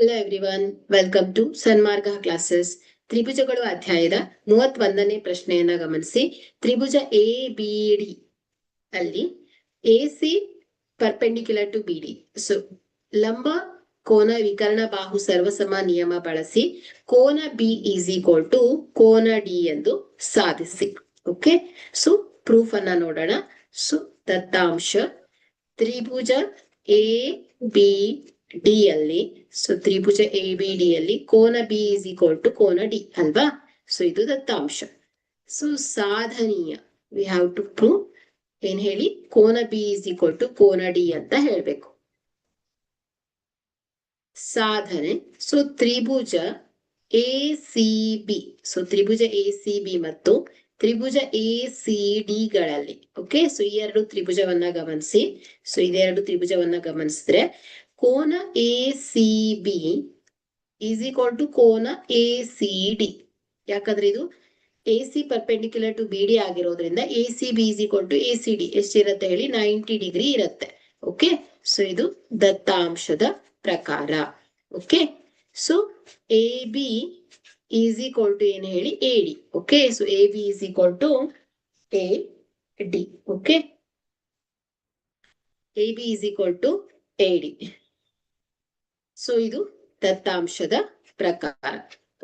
Hello everyone, welcome to Sanmarga classes. ತ್ರಿಭುಜಗಳು ಅಧ್ಯಾಯದ 31ನೇ ಪ್ರಶ್ನೆಯನ್ನ ಗಮನಿಸಿ. ತ್ರಿಭುಜ ಎ ಬಿ ಡಿ ಅಲ್ಲಿ A C perpendicular to B D. So ಲಂಬ ಕೋನ ವಿಕರ್ಣ ಬಾಹು ಸರ್ವಸಮ ನಿಯಮ ಬಳಸಿ ಕೋನ ಬಿ ಈಸ್ ಈಕ್ವಲ್ ಟು ಕೋನ ಡಿ ಎಂದು ಸಾಧಿಸಿ. ಓಕೆ, ಸೊ ಪ್ರೂಫ್ ಅನ್ನ ನೋಡೋಣ. ಸೊ ದತ್ತಾಂಶ ತ್ರಿಭುಜ ಎ ಬಿ ಡಿ ಅಲ್ಲಿ, ಸೊ ತ್ರಿಭುಜ ಎ ಬಿ ಡಿ ಅಲ್ಲಿ ಕೋನ ಬಿ ಈಸ್ ಈಕ್ವಲ್ ಟು ಕೋನ ಡಿ ಅಲ್ವಾ? ಸೊ ಇದು ದತ್ತಾಂಶ. So ಸಾಧನೀಯ, V have to prove ಏನ್ ಹೇಳಿ, ಕೋನ ಬಿ ಈಸ್ ಈಕ್ವಲ್ ಟು ಕೋನ ಡಿ ಅಂತ ಹೇಳ್ಬೇಕು. ಸಾಧನೆ, ಸೊ ತ್ರಿಭುಜ ಎ ಸಿ ಬಿ, ಸೊ ತ್ರಿಭುಜ ಎ ಸಿ ಬಿ ಮತ್ತು ತ್ರಿಭುಜ ಎ ಸಿ ಡಿ ಗಳಲ್ಲಿ, ಓಕೆ, ಸೊ ಈ ಎರಡು ತ್ರಿಭುಜವನ್ನ ಗಮನಿಸಿ. ಸೊ ಇದೆರಡು ತ್ರಿಭುಜವನ್ನ ಗಮನಿಸಿದ್ರೆ ಕೋನ A C B is equal to ಕೋನ ಎ ಸಿ ಡಿ. ಯಾಕಂದ್ರೆ ಇದು A C perpendicular to B D ಆಗಿರೋದ್ರಿಂದ A C B is equal to A C D ಎಷ್ಟಿರುತ್ತೆ ಹೇಳಿ, 90 ಡಿಗ್ರಿ ಇರುತ್ತೆ. ಓಕೆ, ಸೊ ಇದು ದತ್ತಾಂಶದ ಪ್ರಕಾರ. Okay, so A B is equal to ಏನು ಹೇಳಿ, A D. Okay, so A B is equal to A D. Okay, A B is equal to A D. So ಇದು ದತ್ತಾಂಶದ ಪ್ರಕಾರ.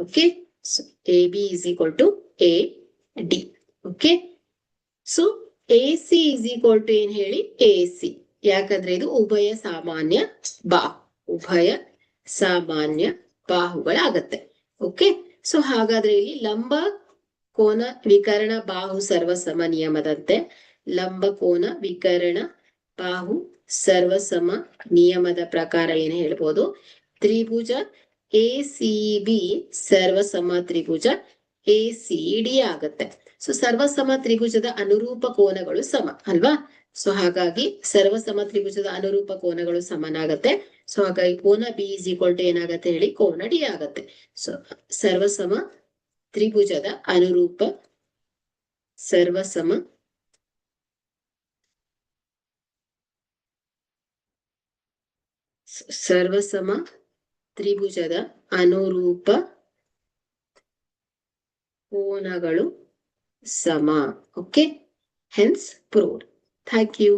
Okay, so A B is equal to A D. Okay, so A C is equal to ಏನ್ ಹೇಳಿ, A C. ಯಾಕಂದ್ರೆ ಇದು ಉಭಯ ಸಾಮಾನ್ಯ ಬಾಹು, ಉಭಯ ಸಾಮಾನ್ಯ ಬಾಹುಗಳಾಗತ್ತೆ. ಓಕೆ, ಸೊ ಹಾಗಾದ್ರೆ ಇಲ್ಲಿ ಲಂಬ ಕೋನ ವಿಕರ್ಣ ಬಾಹು ಸರ್ವಸಮ ನಿಯಮದಂತೆ ಲಂಬ ಕೋನ ವಿಕರ್ಣ ಬಾಹು ಸರ್ವಸಮ ನಿಯಮದ ಪ್ರಕಾರ ಏನ್ ಹೇಳ್ಬೋದು, ತ್ರಿಭುಜ ಎ ಸಿ ಬಿ ಸರ್ವಸಮ ತ್ರಿಭುಜ ಎ ಸಿ ಡಿ ಆಗತ್ತೆ. ಸೊ ಸರ್ವಸಮ ತ್ರಿಭುಜದ ಅನುರೂಪ ಕೋನಗಳು ಸಮ ಅಲ್ವಾ? ಸೊ ಹಾಗಾಗಿ ಸರ್ವಸಮ ತ್ರಿಭುಜದ ಅನುರೂಪ ಕೋನಗಳು ಸಮನಾಗತ್ತೆ. ಸೊ ಹಾಗಾಗಿ ಕೋನ ಬಿ ಇಸ್ ಈಕ್ವಲ್ ಟು ಏನಾಗತ್ತೆ ಹೇಳಿ, ಕೋನ ಡಿ ಆಗತ್ತೆ. ಸೊ ಸರ್ವಸಮ ತ್ರಿಭುಜದ ಅನುರೂಪ ಸರ್ವಸಮ ಸರ್ವಸಮ ತ್ರಿಭುಜದ ಅನುರೂಪ ಕೋನಗಳು ಸಮ. Okay, hence proved. Thank you.